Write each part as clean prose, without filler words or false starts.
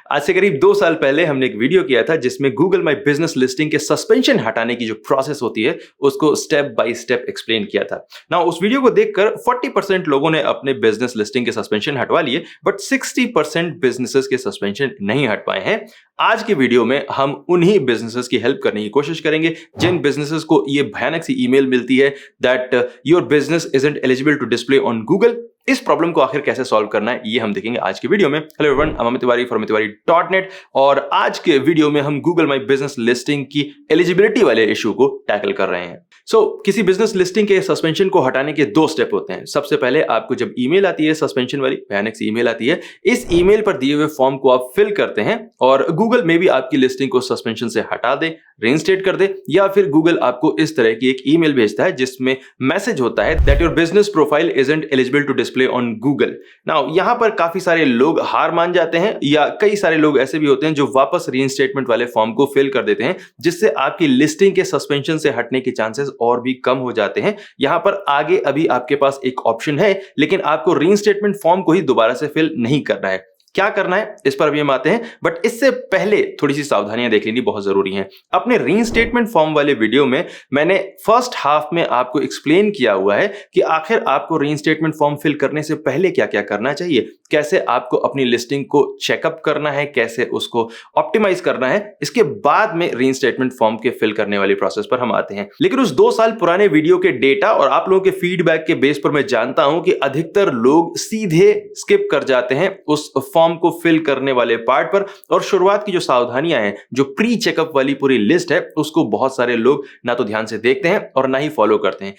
आज से करीब 2 साल पहले हमने एक वीडियो किया था जिसमें गूगल माई बिजनेस लिस्टिंग के सस्पेंशन हटाने की जो प्रोसेस होती है उसको स्टेप बाय स्टेप एक्सप्लेन किया था। ना उस वीडियो को देखकर 40% लोगों ने अपने बिजनेस लिस्टिंग के सस्पेंशन हटवा लिए, बट 60% बिजनेसेस के सस्पेंशन नहीं हट पाए हैं। आज के वीडियो में हम उन्हीं बिजनेसेस की हेल्प करने की कोशिश करेंगे जिन बिजनेसेस को ये भयानक सी ईमेल मिलती है that your business isn't eligible to display on Google. इस प्रॉब्लम को आखिर कैसे सॉल्व करना है ये हम देखेंगे आज की वीडियो में। Hello everyone, I am Amit Tiwari from tiwari.net और आज के वीडियो में हम गूगल माई बिजनेस लिस्टिंग की एलिजिबिलिटी वाले इशू को टैकल कर रहे हैं। किसी बिजनेस लिस्टिंग के सस्पेंशन को हटाने के 2 स्टेप होते हैं। सबसे पहले आपको जब ईमेल आती है, सस्पेंशन वाली भयानक सी ईमेल आती है, इस ईमेल पर दिए हुए फॉर्म को आप फिल करते हैं और गूगल में भी आपकी लिस्टिंग को सस्पेंशन से हटा दे, रेइंस्टेट कर दे, या फिर गूगल आपको इस तरह की एक ईमेल भेजता है जिसमें मैसेज होता है that your business profile isn't eligible to display on Google. Now यहां पर काफी सारे लोग हार मान जाते हैं या कई सारे लोग ऐसे भी होते हैं जो वापस रीइंस्टेटमेंट वाले फॉर्म को फिल कर देते हैं, जिससे आपकी लिस्टिंग के सस्पेंशन से हटने के चांसेस और भी कम हो जाते हैं। यहां पर आगे अभी आपके पास एक ऑप्शन है, लेकिन आपको रीइंस्टेटमेंट फॉर्म को ही दोबारा से फिल नहीं करना है। क्या करना है इस पर अभी हम आते हैं, बट इससे पहले थोड़ी सी सावधानियां देख लेनी बहुत जरूरी हैं। अपने रीइंस्टेटमेंट फॉर्म वाले वीडियो में मैंने फर्स्ट हाफ में आपको एक्सप्लेन किया हुआ है कि आखिर आपको रीइंस्टेटमेंट फॉर्म फिल करने से पहले क्या क्या करना चाहिए, कैसे आपको अपनी लिस्टिंग को चेकअप करना है, कैसे उसको ऑप्टिमाइज करना है। इसके बाद में रीइंस्टेटमेंट फॉर्म के फिल करने वाली प्रोसेस पर हम आते हैं। लेकिन उस 2 साल पुराने वीडियो के डेटा और आप लोगों के फीडबैक के बेस पर मैं जानता हूं कि अधिकतर लोग सीधे स्किप कर जाते हैं उस फॉर्म को फिल करने वाले पार्ट पर, और शुरुआत की जो सावधानियां हैं, जो प्री चेकअप वाली पूरी लिस्ट है, उसको बहुत सारे लोग ना तो ध्यान से देखते हैं और ना ही फॉलो करते हैं।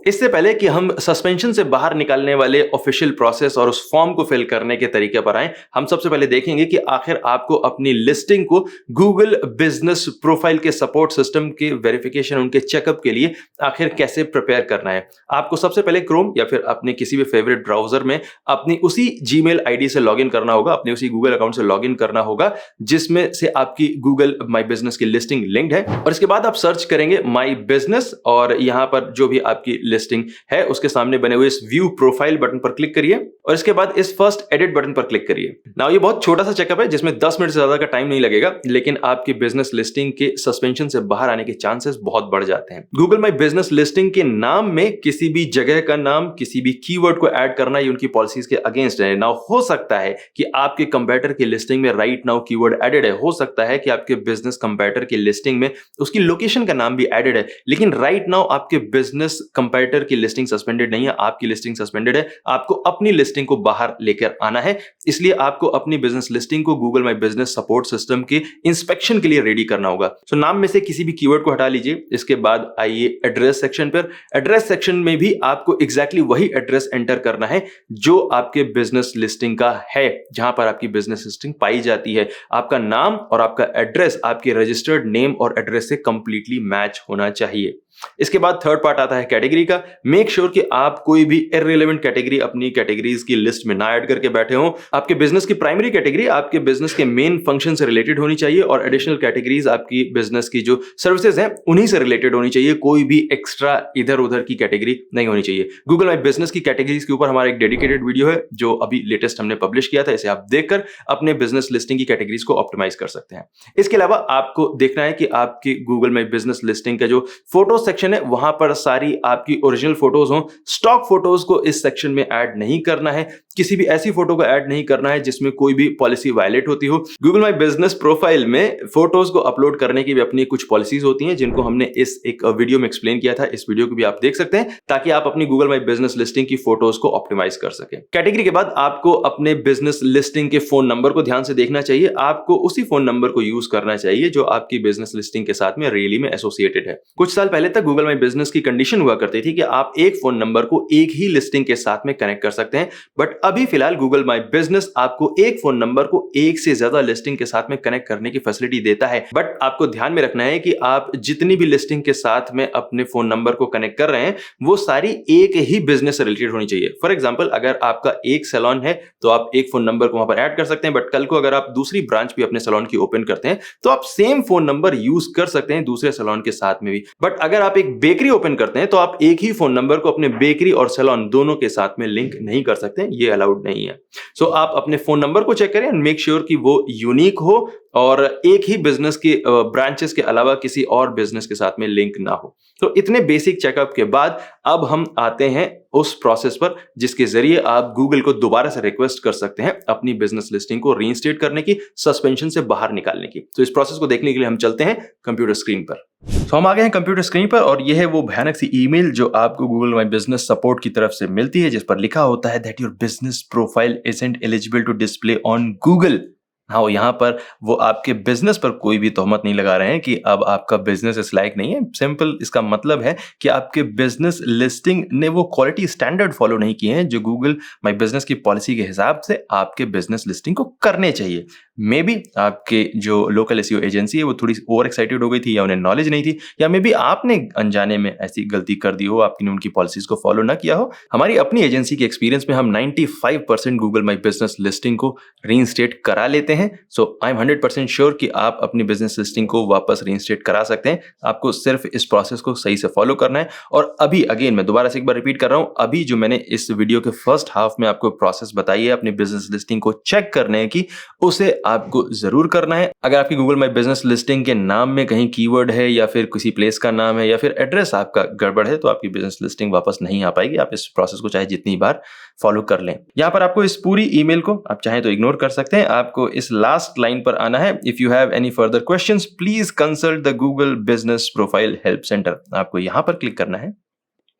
इससे पहले कि हम सस्पेंशन से बाहर निकालने वाले ऑफिशियल प्रोसेस और उस फॉर्म को फिल करने के तरीके पर आए, हम सबसे पहले देखेंगे कि आखिर आपको अपनी लिस्टिंग को गूगल बिजनेस प्रोफाइल के सपोर्ट सिस्टम के वेरिफिकेशन, उनके चेकअप के लिए आखिर कैसे प्रिपेयर करना है। आपको सबसे पहले क्रोम या फिर अपने किसी भी फेवरेट ब्राउजर में अपनी उसी जीमेल आईडी से लॉगिन करना होगा, अपने उसी गूगल अकाउंट से लॉगिन करना होगा जिसमें से आपकी गूगल माई बिजनेस की लिस्टिंग लिंक्ड है। और इसके बाद आप सर्च करेंगे माई बिजनेस और यहां पर जो भी आपकी लिस्टिंग है उसके सामने बने हुए इस व्यू प्रोफाइल बटन पर क्लिक करिए और इसके बाद इस फर्स्ट एडिट बटन पर क्लिक करिए। नाउ ये बहुत छोटा सा चेकअप है जिसमें 10 मिनट से ज्यादा का टाइम नहीं लगेगा, लेकिन आपकी बिजनेस लिस्टिंग के सस्पेंशन से बाहर आने के चांसेस बहुत बढ़ जाते हैं। गूगल माई बिजनेस लिस्टिंग के नाम में किसी भी जगह का नाम, किसी भी कीवर्ड को ऐड करना ये उनकी पॉलिसीज के अगेंस्ट है। नाउ हो सकता है कि आपके कंपेटिटर की लिस्टिंग में राइट नाउ कीवर्ड एडेड है, हो सकता है कि आपके बिजनेस कंपेटिटर की लिस्टिंग में उसकी लोकेशन का नाम भी एडेड है, लेकिन राइट नाउ आपके बिजनेस कंपेटिटर की लिस्टिंग सस्पेंडेड नहीं है, आपकी लिस्टिंग सस्पेंडेड है। आपको अपनी लिस्टिंग को बाहर लेकर आना है, इसलिए आपको अपनी बिजनेस लिस्टिंग को Google my business support system के इंस्पेक्शन के लिए रेडी करना होगा। नाम में से किसी भी कीवर्ड को हटा लीजिए। इसके बाद आइए एड्रेस सेक्शन पर। एड्रेस सेक्शन में भी आपको एग्जैक्टली वही एड्रेस एंटर करना है जो आपके बिजनेस लिस्टिंग का है, जहां पर आपकी बिजनेस लिस्टिंग पाई जाती है। आपका नाम और आपका एड्रेस आपके रजिस्टर्ड नेम और एड्रेस से कंप्लीटली मैच होना चाहिए। इसके बाद थर्ड पार्ट आता है कैटेगरी का। मेक श्योर कि आप कोई भी इररिलेवेंट कैटेगरी अपनी कैटेगरीज की लिस्ट में ना ऐड करके बैठे हो। आपके बिजनेस की प्राइमरी कैटेगरी आपके बिजनेस के मेन फंक्शन से रिलेटेड होनी चाहिए और एडिशनल कैटेगरीज आपकी बिजनेस की जो सर्विसेज हैं उन्हीं से रिलेटेड होनी चाहिए। कोई भी एक्स्ट्रा इधर उधर की कैटेगरी नहीं होनी चाहिए। गूगल माई बिजनेस की कैटेगरीज के ऊपर हमारा एक डेडिकेटेड वीडियो है जो अभी लेटेस्ट हमने पब्लिश किया था, इसे आप देखकर अपने बिजनेस लिस्टिंग की कैटेगरीज को ऑप्टिमाइज कर सकते हैं। इसके अलावा आपको देखना है कि आपकी गूगल माई बिजनेस लिस्टिंग का जो फोटो सेक्शन है वहां पर सारी आपकी ओरिजिनल फोटोज हो। स्टॉक फोटोज को इस सेक्शन में ऐड नहीं करना है, किसी भी ऐसी फोटो को ऐड नहीं करना है जिसमें कोई भी पॉलिसी वायलेट होती हो। गूगल माई बिजनेस प्रोफाइल में फोटोज को अपलोड करने की भी अपनी कुछ पॉलिसीज होती हैं जिनको हमने इस एक वीडियो में एक्सप्लेन किया था। इस वीडियो को भी आप देख सकते हैं ताकि आप अपनी गूगल माई बिजनेस लिस्टिंग की फोटोज को ऑप्टिमाइज कर सकें। कैटेगरी के बाद आपको अपने बिजनेस लिस्टिंग के फोन नंबर को ध्यान से देखना चाहिए। आपको उसी फोन नंबर को यूज करना चाहिए जो आपकी बिजनेस लिस्टिंग के साथ में रियली में एसोसिएटेड है। कुछ साल पहले तक गूगल माई बिजनेस की कंडीशन हुआ करती थी कि आप एक फोन नंबर को एक ही लिस्टिंग के साथ में कनेक्ट कर सकते हैं, बट अभी फिलहाल गूगल माई बिजनेस आपको एक फोन नंबर को एक से ज्यादा लिस्टिंग के साथ में कनेक्ट करने की फैसिलिटी देता है। बट आपको ध्यान में रखना है कि आप जितनी भी लिस्टिंग के साथ में अपने फोन नंबर को कनेक्ट कर रहे हैं वो सारी एक ही बिजनेस से रिलेटेड होनी चाहिए। फॉर एग्जांपल, अगर आपका एक सैलून है तो आप एक फोन नंबर को वहां पर ऐड कर सकते हैं, बट कल को अगर आप दूसरी ब्रांच भी अपने सैलून की ओपन करते हैं तो आप सेम फोन नंबर यूज कर सकते हैं दूसरे सैलून के साथ में भी। बट अगर आप एक बेकरी ओपन करते हैं तो आप एक ही फोन नंबर को अपने बेकरी और सैलून दोनों के साथ में लिंक नहीं कर सकते, ये अलाउड नहीं है। सो आप अपने फोन नंबर को चेक करें एंड मेक श्योर कि वो यूनिक हो और एक ही बिजनेस के ब्रांचेस के अलावा किसी और बिजनेस के साथ में लिंक ना हो। तो इतने बेसिक चेकअप के बाद अब हम आते हैं उस प्रोसेस पर जिसके जरिए आप गूगल को दोबारा से रिक्वेस्ट कर सकते हैं अपनी बिजनेस लिस्टिंग को रीइंस्टेट करने की, सस्पेंशन से बाहर निकालने की। तो इस प्रोसेस को देखने के लिए हम चलते हैं कंप्यूटर स्क्रीन पर। तो हम आ गए हैं कंप्यूटर स्क्रीन पर और यह है वो भयानक सी ईमेल जो आपको गूगल माई बिजनेस सपोर्ट की तरफ से मिलती है, जिस पर लिखा होता है that your business profile isn't eligible to display on Google. हाँ, यहाँ पर वो आपके बिजनेस पर कोई भी तोहमत नहीं लगा रहे हैं कि अब आपका बिजनेस इस लायक नहीं है। सिंपल इसका मतलब है कि आपके बिजनेस लिस्टिंग ने वो क्वालिटी स्टैंडर्ड फॉलो नहीं किए हैं जो गूगल माई बिजनेस की पॉलिसी के हिसाब से आपके बिजनेस लिस्टिंग को करने चाहिए। मे बी आपके जो लोकल एसईओ एजेंसी है वो थोड़ी ओवर एक्साइटेड हो गई थी या उन्हें नॉलेज नहीं थी, या मे बी आपने अनजाने में ऐसी गलती कर दी हो, आपने उनकी पॉलिसीज को फॉलो ना किया हो। हमारी अपनी एजेंसी के एक्सपीरियंस में हम 95% गूगल माई बिजनेस लिस्टिंग को रीइंस्टेट करा लेते हैं। सो आई एम 100% श्योर कि आप अपनी बिजनेस लिस्टिंग को वापस रीइंस्टेट करा सकते हैं। आपको सिर्फ इस प्रोसेस को सही से फॉलो करना है। और अभी अगेन मैं दोबारा से एक बार रिपीट कर रहा हूं, अभी जो मैंने इस वीडियो के फर्स्ट हाफ में आपको प्रोसेस बताई है अपनी बिजनेस लिस्टिंग को चेक करने की, उसे आपको जरूर करना है। अगर आपकी गूगल माई बिजनेस लिस्टिंग के नाम में कहीं कीवर्ड है या फिर किसी प्लेस का नाम है या फिर एड्रेस आपका गड़बड़ है तो आपकी बिजनेस लिस्टिंग वापस नहीं आ पाएगी। आप इस प्रोसेस को चाहे जितनी बार फॉलो कर लें। यहां पर आपको इस पूरी ईमेल को आप चाहें तो इग्नोर कर सकते हैं। आपको इस लास्ट लाइन पर आना है, if you have any further questions please consult the Google business profile help centre. आपको यहां पर क्लिक करना है।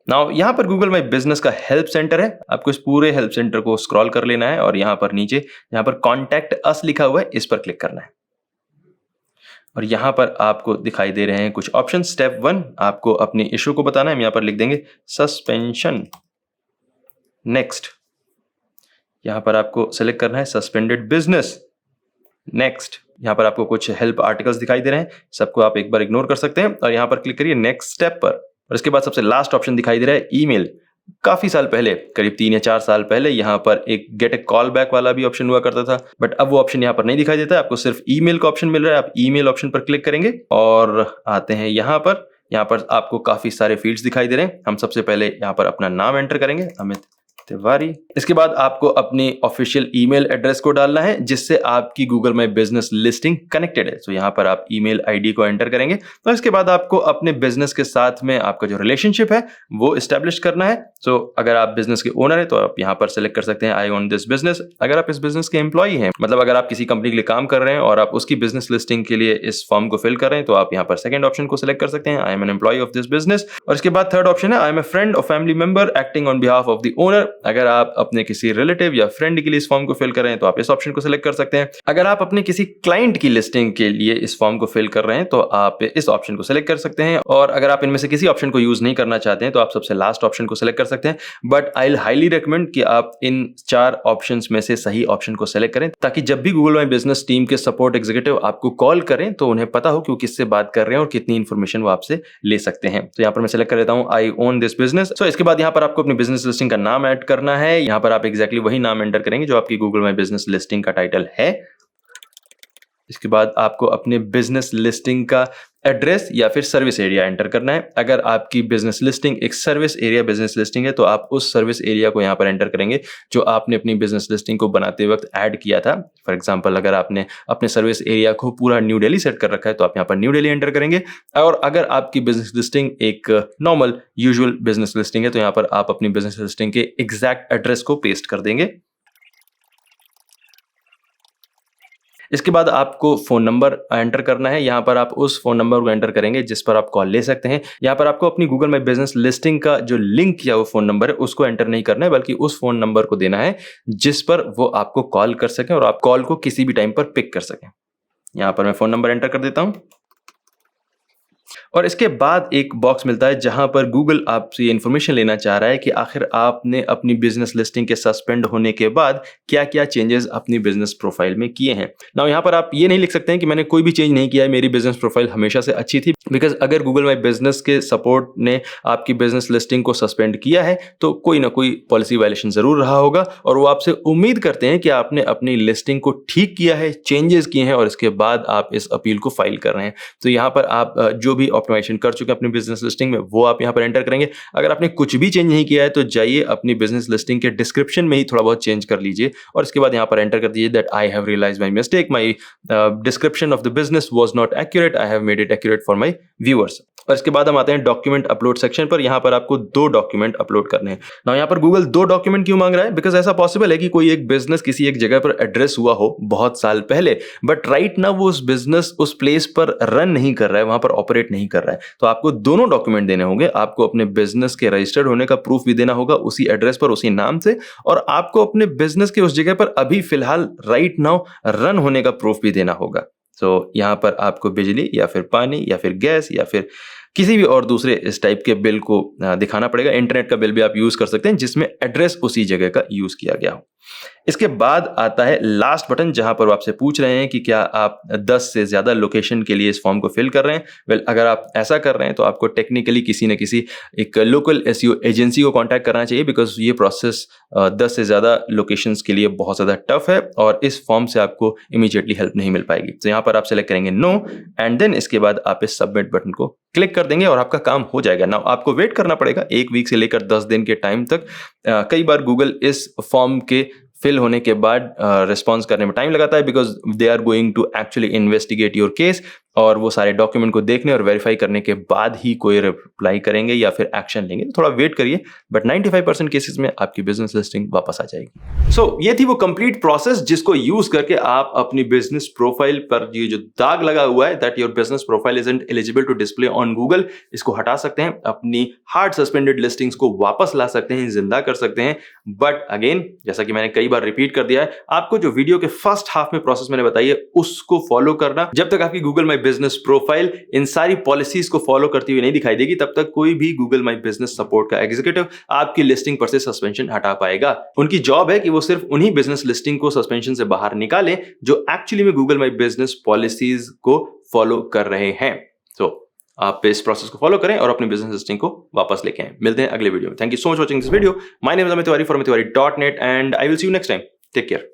नाउ यहाँ पर गूगल माई बिजनेस का हेल्प सेंटर है। आपको इस पूरे हेल्प सेंटर को स्क्रॉल कर लेना है और यहाँ पर नीचे यहाँ पर कॉन्टैक्ट अस लिखा हुआ है, इस पर क्लिक करना है। और यहाँ पर आपको दिखाई दे रहे हैं कुछ ऑप्शन। स्टेप 1 आपको अपने इशू को बताना है। हम यहाँ पर लिख देंगे सस्पेंशन। नेक्स्ट यहाँ पर आपको सेलेक्ट करना है सस्पेंडेड बिजनेस। नेक्स्ट यहाँ पर आपको कुछ हेल्प आर्टिकल्स दिखाई दे रहे हैं, सबको आप एक बार इग्नोर कर सकते हैं और यहाँ पर क्लिक करिए नेक्स्ट स्टेप पर। और इसके बाद सबसे लास्ट ऑप्शन दिखाई दे रहा है ईमेल। काफी साल पहले, करीब 3 या 4 साल पहले, यहाँ पर एक गेट ए कॉल बैक वाला भी ऑप्शन हुआ करता था, बट अब वो ऑप्शन यहाँ पर नहीं दिखाई देता है। आपको सिर्फ ईमेल का ऑप्शन मिल रहा है। आप ईमेल ऑप्शन पर क्लिक करेंगे और आते हैं यहाँ पर आपको काफी सारे फील्ड्स दिखाई दे रहे हैं। हम सबसे पहले यहाँ पर अपना नाम एंटर करेंगे, अमित तिवारी। इसके बाद आपको अपनी ऑफिशियल ईमेल एड्रेस को डालना है जिससे आपकी Google my business listing connected है। तो यहाँ पर आप ईमेल आईडी को एंटर करेंगे। तो इसके बाद आपको अपने बिजनेस के साथ में आपका जो रिलेशनशिप है वो एस्टेब्लिश करना है। तो अगर आप बिजनेस के ओनर है तो आप यहाँ पर सेलेक्ट कर सकते हैं आई ओन दिस बिजनेस। अगर आप इस बिजनेस के एम्प्लॉई हैं, मतलब अगर आप किसी कंपनी के लिए काम कर रहे हैं और आप उसकी बिजनेस लिस्टिंग के लिए इस फॉर्म को फिल कर रहे हैं तो आप यहाँ पर सेकंड ऑप्शन को सिलेक्ट कर सकते हैं, I am an employee of this business. और इसके बाद थर्ड ऑप्शन है आई एम ए फ्रेंड और family member acting on behalf of the owner. अगर आप अपने किसी रिलेटिव या फ्रेंड के लिए इस फॉर्म को फिल कर रहे हैं तो आप इस ऑप्शन को सिलेक्ट कर सकते हैं। अगर आप अपने किसी क्लाइंट की लिस्टिंग के लिए इस फॉर्म को फिल कर रहे हैं तो आप इस ऑप्शन को सिलेक्ट कर सकते हैं। और अगर आप इनमें से किसी ऑप्शन को यूज नहीं करना चाहते हैं तो आप सबसे लास्ट ऑप्शन को सिलेक्ट कर सकते हैं। But I will highly recommend कि आप इन 4 ऑप्शंस में से सही ऑप्शन को सिलेक्ट करें ताकि जब भी गूगल माई बिजनेस टीम के सपोर्ट एग्जीक्यूटिव आपको कॉल करें तो उन्हें पता हो कि वो किससे बात कर रहे हैं और कितनी इंफॉर्मेशन वो आपसे ले सकते हैं। तो यहाँ पर मैं सिलेक्ट कर लेता हूँ आई ओन दिस बिजनेस। तो इसके बाद यहाँ पर आपको अपनी बिजनेस लिस्टिंग का नाम ऐड करना है। यहाँ पर आप एग्जैक्टली वही नाम एंटर करेंगे जो आपकी गूगल माई बिजनेस लिस्टिंग का टाइटल है। इसके बाद आपको अपने बिजनेस लिस्टिंग का एड्रेस या फिर सर्विस एरिया एंटर करना है। अगर आपकी बिजनेस लिस्टिंग एक सर्विस एरिया बिजनेस लिस्टिंग है तो आप उस सर्विस एरिया को यहाँ पर एंटर करेंगे जो आपने अपनी बिजनेस लिस्टिंग को बनाते वक्त ऐड किया था। फॉर एग्जांपल अगर आपने अपने सर्विस एरिया को पूरा न्यू दिल्ली सेट कर रखा है तो आप यहाँ पर न्यू दिल्ली एंटर करेंगे। और अगर आपकी बिजनेस लिस्टिंग एक नॉर्मल यूजुअल बिजनेस लिस्टिंग है तो यहाँ पर आप अपनी बिजनेस लिस्टिंग के एग्जैक्ट एड्रेस को पेस्ट कर देंगे। इसके बाद आपको फोन नंबर एंटर करना है। यहाँ पर आप उस फोन नंबर को एंटर करेंगे जिस पर आप कॉल ले सकते हैं। यहाँ पर आपको अपनी गूगल माई बिजनेस लिस्टिंग का जो लिंक किया हुआ फोन नंबर है उसको एंटर नहीं करना है, बल्कि उस फोन नंबर को देना है जिस पर वो आपको कॉल कर सकें और आप कॉल को किसी भी टाइम पर पिक कर सकें। यहाँ पर मैं फोन नंबर एंटर कर देता हूँ और इसके बाद एक बॉक्स मिलता है जहां पर गूगल आपसे ये इन्फॉर्मेशन लेना चाह रहा है कि आखिर आपने अपनी बिजनेस लिस्टिंग के सस्पेंड होने के बाद क्या क्या चेंजेस अपनी बिजनेस प्रोफाइल में किए हैं। नाउ यहाँ पर आप ये नहीं लिख सकते हैं कि मैंने कोई भी चेंज नहीं किया है, मेरी बिजनेस प्रोफाइल हमेशा से अच्छी थी, बिकॉज अगर गूगल माई बिजनेस के सपोर्ट ने आपकी बिजनेस लिस्टिंग को सस्पेंड किया है तो कोई ना कोई पॉलिसी वायलेशन जरूर रहा होगा और वो आपसे उम्मीद करते हैं कि आपने अपनी लिस्टिंग को ठीक किया है, चेंजेस किए हैं और इसके बाद आप इस अपील को फाइल कर रहे हैं। तो यहाँ पर आप जो भी ऑप्टिमाइजेशन कर चुके हैं अपनी बिजनेस लिस्टिंग में, वो आप यहाँ पर एंटर करेंगे। अगर आपने कुछ भी चेंज नहीं किया है तो जाइए अपनी बिजनेस लिस्टिंग के डिस्क्रिप्शन में ही थोड़ा बहुत चेंज कर लीजिए और इसके बाद यहाँ पर एंटर कर दीजिए that I have realised my mistake, my description of the business was not accurate, I have made it accurate for my viewers. और इसके बाद हम आते हैं डॉक्यूमेंट अपलोड सेक्शन पर। यहाँ पर आपको 2 डॉक्यूमेंट अपलोड करने हैं। नाउ यहाँ पर गूगल 2 डॉक्यूमेंट क्यों मांग रहा है? बिकॉज ऐसा पॉसिबल है कि कोई एक बिजनेस किसी एक जगह पर एड्रेस हुआ हो बहुत साल पहले, बट राइट नाउ वो उस बिजनेस उस प्लेस पर रन नहीं कर रहा है, वहां पर ऑपरेट नहीं कर रहा है। तो आपको दोनों डॉक्यूमेंट देने होंगे। आपको अपने बिजनेस के रजिस्टर्ड होने का प्रूफ भी देना होगा उसी एड्रेस पर, उसी नाम से, और आपको अपने बिजनेस के उस जगह पर अभी फिलहाल राइट नाउ रन होने का प्रूफ भी देना होगा। तो यहाँ पर आपको बिजली या फिर पानी या फिर गैस या फिर किसी भी और दूसरे इस टाइप के बिल को दिखाना पड़ेगा। इंटरनेट का बिल भी आप यूज कर सकते हैं जिसमें एड्रेस उसी जगह का यूज किया गया हो। इसके बाद आता है लास्ट बटन, जहां पर वो आपसे पूछ रहे हैं कि क्या आप 10 से ज्यादा लोकेशन के लिए इस फॉर्म को फिल कर रहे हैं। वेल, अगर आप ऐसा कर रहे हैं तो आपको टेक्निकली किसी न किसी एक लोकल एसईओ एजेंसी को कांटेक्ट करना चाहिए, बिकॉज ये प्रोसेस 10 से ज्यादा लोकेशंस के लिए बहुत ज्यादा टफ है और इस फॉर्म से आपको इमीडिएटली हेल्प नहीं मिल पाएगी। तो यहाँ पर आप सेलेक्ट करेंगे नो, एंड देन इसके बाद आप इस सबमिट बटन को क्लिक कर देंगे और आपका काम हो जाएगा। ना आपको वेट करना पड़ेगा 1 वीक से लेकर 10 दिन के टाइम तक। कई बार गूगल इस फॉर्म के फिल होने के बाद रिस्पॉन्स करने में टाइम लगाता है, because they are going to actually investigate your case, और वो सारे डॉक्यूमेंट को देखने और वेरीफाई करने के बाद ही कोई रिप्लाई करेंगे या फिर एक्शन लेंगे। तो थोड़ा वेट करिए, बट 95% केसेस में आपकी बिजनेस लिस्टिंग वापस आ जाएगी। सो ये थी वो कंप्लीट प्रोसेस जिसको यूज करके आप अपनी बिजनेस प्रोफाइल पर ये जो दाग लगा हुआ है that your business profile isn't eligible to display on Google, इसको हटा सकते हैं, अपनी हार्ड सस्पेंडेड लिस्टिंग्स को वापस ला सकते हैं, जिंदा कर सकते हैं। बट अगेन, जैसा कि मैंने कई बार रिपीट कर दिया है, आपको जो वीडियो के फर्स्ट हाफ में प्रोसेस मैंने बताई है उसको फॉलो करना। जब तक आपकी Google my business profile in सारी पॉलिसीज को फॉलो करती हुई नहीं दिखाई देगी, तब तक कोई भी गूगल माई बिजनेस सपोर्ट का एग्जीक्यूटिव आपकी लिस्टिंग पर से सस्पेंशन हटा पाएगा। उनकी जॉब है कि वो सिर्फ उन्हीं बिजनेस लिस्टिंग को सस्पेंशन से बाहर निकाले जो एक्चुअली में गूगल माई बिजनेस पॉलिसीज को फॉलो कर रहे हैं। तो आप इस प्रोसेस को फॉलो करें और अपनी बिजनेस लिस्टिंग को वापस लेके आएं। मिलते हैं अगले वीडियो में। Thank you so much watching this video. My name is Amit Tiwari from tiwari.net and I will see you next time. Take care.